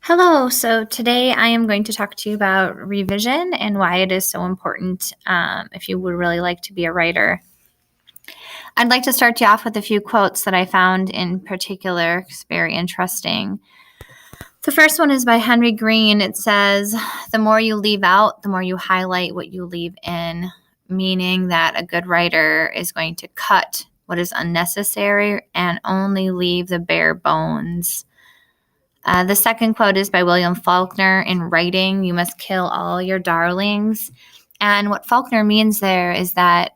Hello, so today I am going to talk to you about revision and why it is so important if you would really like to be a writer. I'd like to start you off with a few quotes that I found in particular. It's very interesting. The first one is by Henry Green. It says, "The more you leave out, the more you highlight what you leave in," meaning that a good writer is going to cut what is unnecessary and only leave the bare bones. The second quote is by William Faulkner. "In writing, you must kill all your darlings." And what Faulkner means there is that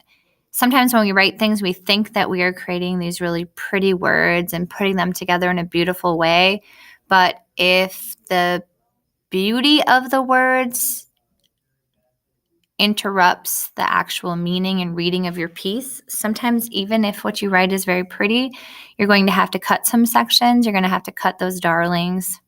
sometimes when we write things, we think that we are creating these really pretty words and putting them together in a beautiful way. But if the beauty of the words interrupts the actual meaning and reading of your piece, sometimes even if what you write is very pretty, you're going to have to cut some sections. You're going to have to cut those darlings.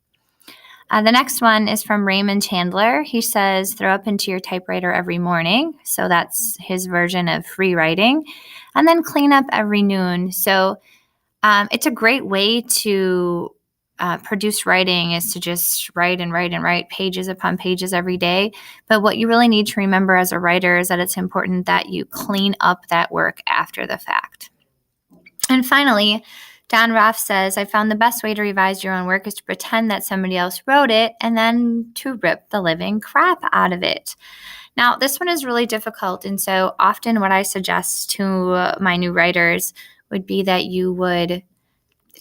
The next one is from Raymond Chandler. He says, "Throw up into your typewriter every morning." So that's his version of free writing. "And then clean up every noon." So it's a great way to produce writing is to just write and write and write pages upon pages every day. But what you really need to remember as a writer is that it's important that you clean up that work after the fact. And finally, Don Roth says, "I found the best way to revise your own work is to pretend that somebody else wrote it and then to rip the living crap out of it." Now, this one is really difficult. And so often what I suggest to my new writers would be that you would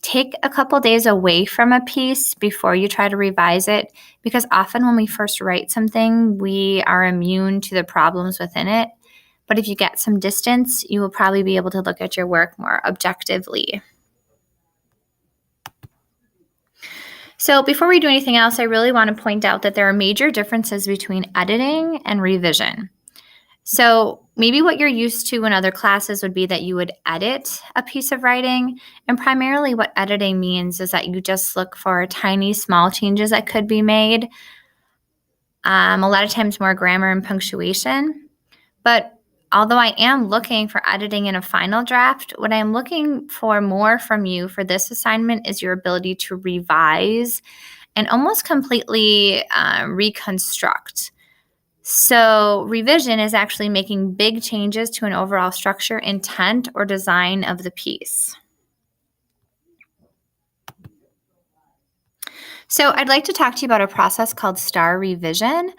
take a couple days away from a piece before you try to revise it, because often when we first write something, we are immune to the problems within it. But if you get some distance, you will probably be able to look at your work more objectively. So before we do anything else, I really want to point out that there are major differences between editing and revision. So maybe what you're used to in other classes would be that you would edit a piece of writing. And primarily what editing means is that you just look for tiny, small changes that could be made. A lot of times more grammar and punctuation. But although I am looking for editing in a final draft, what I'm looking for more from you for this assignment is your ability to revise and almost completely reconstruct. So revision is actually making big changes to an overall structure, intent, or design of the piece. So I'd like to talk to you about a process called STAR revision.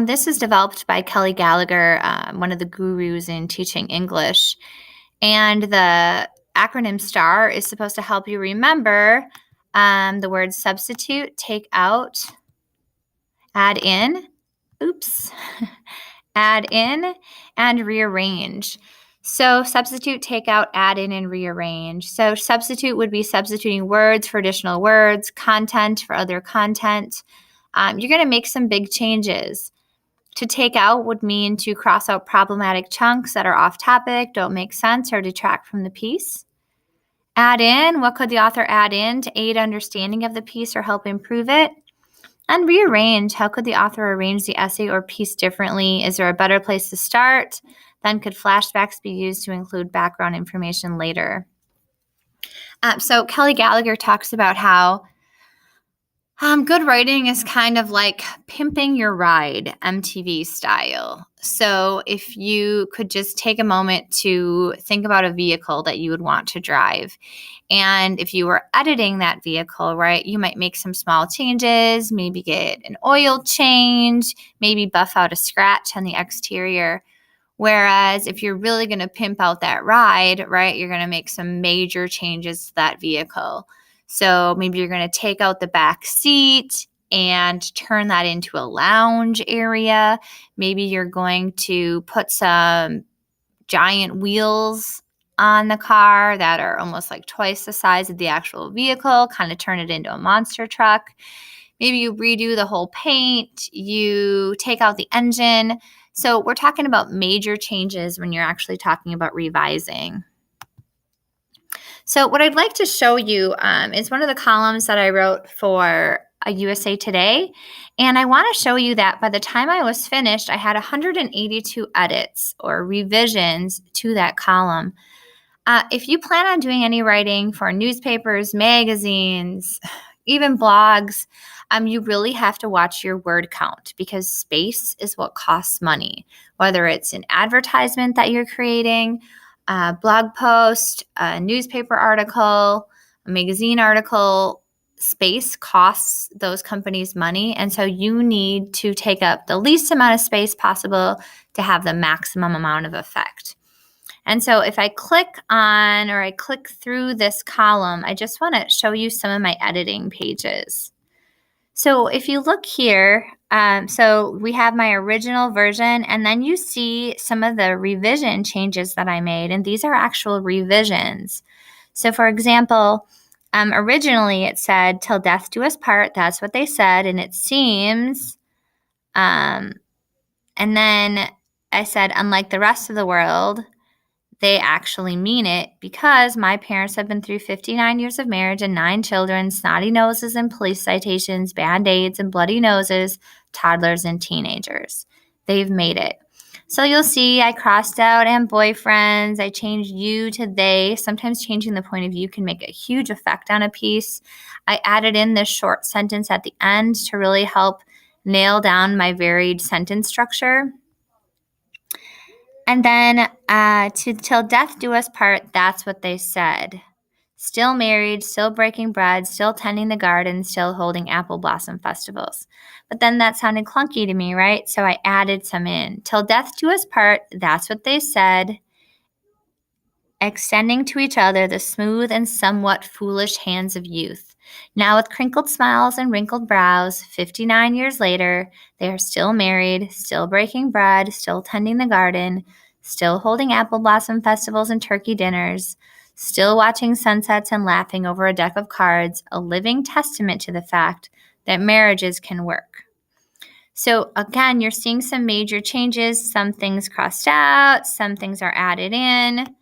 This is developed by Kelly Gallagher, one of the gurus in teaching English. And the acronym STAR is supposed to help you remember the words substitute, take out, add in, add in, and rearrange. So substitute, take out, add in, and rearrange. So substitute would be substituting words for additional words, content for other content. You're going to make some big changes. To take out would mean to cross out problematic chunks that are off topic, don't make sense, or detract from the piece. Add in, what could the author add in to aid understanding of the piece or help improve it? And rearrange, how could the author arrange the essay or piece differently? Is there a better place to start? Then could flashbacks be used to include background information later? So Kelly Gallagher talks about how good writing is kind of like pimping your ride, MTV style. So if you could just take a moment to think about a vehicle that you would want to drive. And if you were editing that vehicle, right, you might make some small changes, maybe get an oil change, maybe buff out a scratch on the exterior. Whereas if you're really going to pimp out that ride, right, you're going to make some major changes to that vehicle. So maybe you're going to take out the back seat and turn that into a lounge area. Maybe you're going to put some giant wheels on the car that are almost like twice the size of the actual vehicle, kind of turn it into a monster truck. Maybe you redo the whole paint, you take out the engine. So we're talking about major changes when you're actually talking about revising. So what I'd like to show you is one of the columns that I wrote for a USA Today. And I want to show you that by the time I was finished, I had 182 edits or revisions to that column. If you plan on doing any writing for newspapers, magazines, even blogs, you really have to watch your word count because space is what costs money, whether it's an advertisement that you're creating, a blog post, a newspaper article, a magazine article. Space costs those companies money, and so you need to take up the least amount of space possible to have the maximum amount of effect. And so if I click on or I click through this column, I just want to show you some of my editing pages. So if you look here, so we have my original version, and then you see some of the revision changes that I made, and these are actual revisions. So for example, originally it said, "Till death do us part." That's what they said, and it seems, and then I said, "Unlike the rest of the world," they actually mean it because my parents have been through 59 years of marriage and 9 children, snotty noses and police citations, Band-Aids and bloody noses, toddlers and teenagers. They've made it. So you'll see I crossed out "and boyfriends." I changed "you" to "they." Sometimes changing the point of view can make a huge effect on a piece. I added in this short sentence at the end to really help nail down my varied sentence structure. And then "till death do us part," that's what they said. Still married, still breaking bread, still tending the garden, still holding apple blossom festivals. But then that sounded clunky to me, right? So I added some in. "Till death do us part," that's what they said. Extending to each other the smooth and somewhat foolish hands of youth. Now with crinkled smiles and wrinkled brows, 59 years later, they are still married, still breaking bread, still tending the garden, still holding apple blossom festivals and turkey dinners, still watching sunsets and laughing over a deck of cards, a living testament to the fact that marriages can work. So again, you're seeing some major changes. Some things crossed out, some things are added in.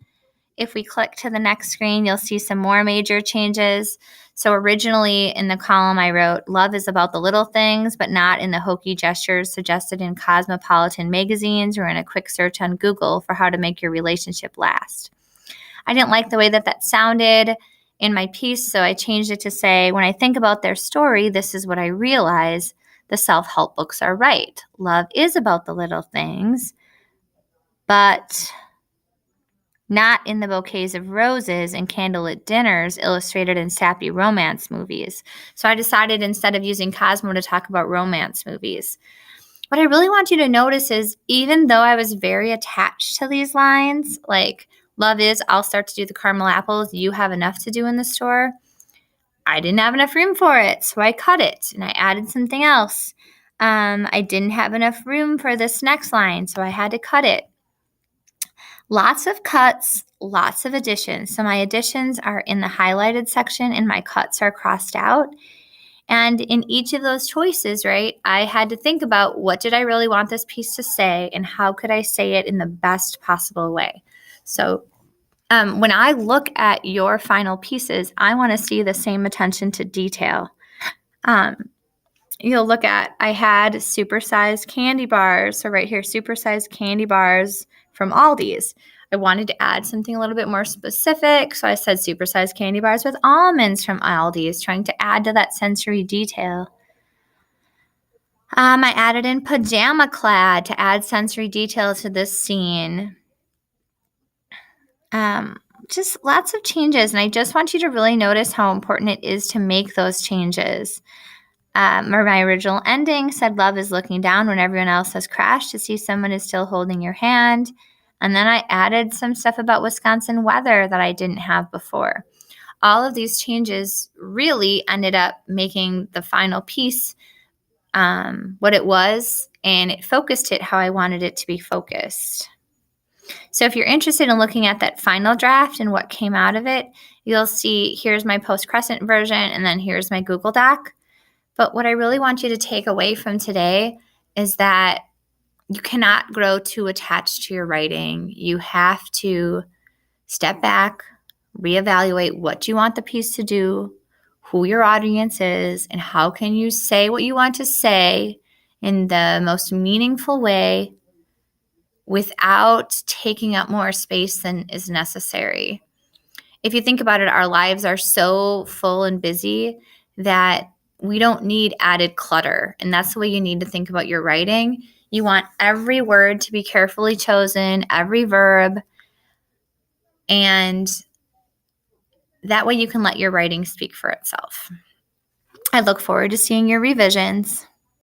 If we click to the next screen, you'll see some more major changes. So originally in the column I wrote, "Love is about the little things, but not in the hokey gestures suggested in cosmopolitan magazines or in a quick search on Google for how to make your relationship last." I didn't like the way that sounded in my piece, so I changed it to say, "When I think about their story, this is what I realize. The self-help books are right. Love is about the little things, but not in the bouquets of roses and candlelit dinners illustrated in sappy romance movies." So I decided instead of using Cosmo to talk about romance movies. What I really want you to notice is even though I was very attached to these lines, like "Love is, I'll start to do the caramel apples, you have enough to do in the store," I didn't have enough room for it, so I cut it and I added something else. I didn't have enough room for this next line, so I had to cut it. Lots of cuts, lots of additions. So my additions are in the highlighted section and my cuts are crossed out. And in each of those choices, right, I had to think about what did I really want this piece to say and how could I say it in the best possible way. So when I look at your final pieces, I want to see the same attention to detail. You'll look at, I had supersized candy bars. So right here, supersized candy bars from Aldi's. I wanted to add something a little bit more specific, so I said supersized candy bars with almonds from Aldi's, trying to add to that sensory detail. I added in pajama clad to add sensory detail to this scene. Just lots of changes, and I just want you to really notice how important it is to make those changes. My original ending said, "Love is looking down when everyone else has crashed to see someone is still holding your hand." And then I added some stuff about Wisconsin weather that I didn't have before. All of these changes really ended up making the final piece what it was, and it focused it how I wanted it to be focused. So if you're interested in looking at that final draft and what came out of it, you'll see here's my Post-Crescent version, and then here's my Google Doc. But what I really want you to take away from today is that you cannot grow too attached to your writing. You have to step back, reevaluate what you want the piece to do, who your audience is, and how can you say what you want to say in the most meaningful way without taking up more space than is necessary. If you think about it, our lives are so full and busy that we don't need added clutter. And that's the way you need to think about your writing. You want every word to be carefully chosen, every verb, and that way you can let your writing speak for itself. I look forward to seeing your revisions.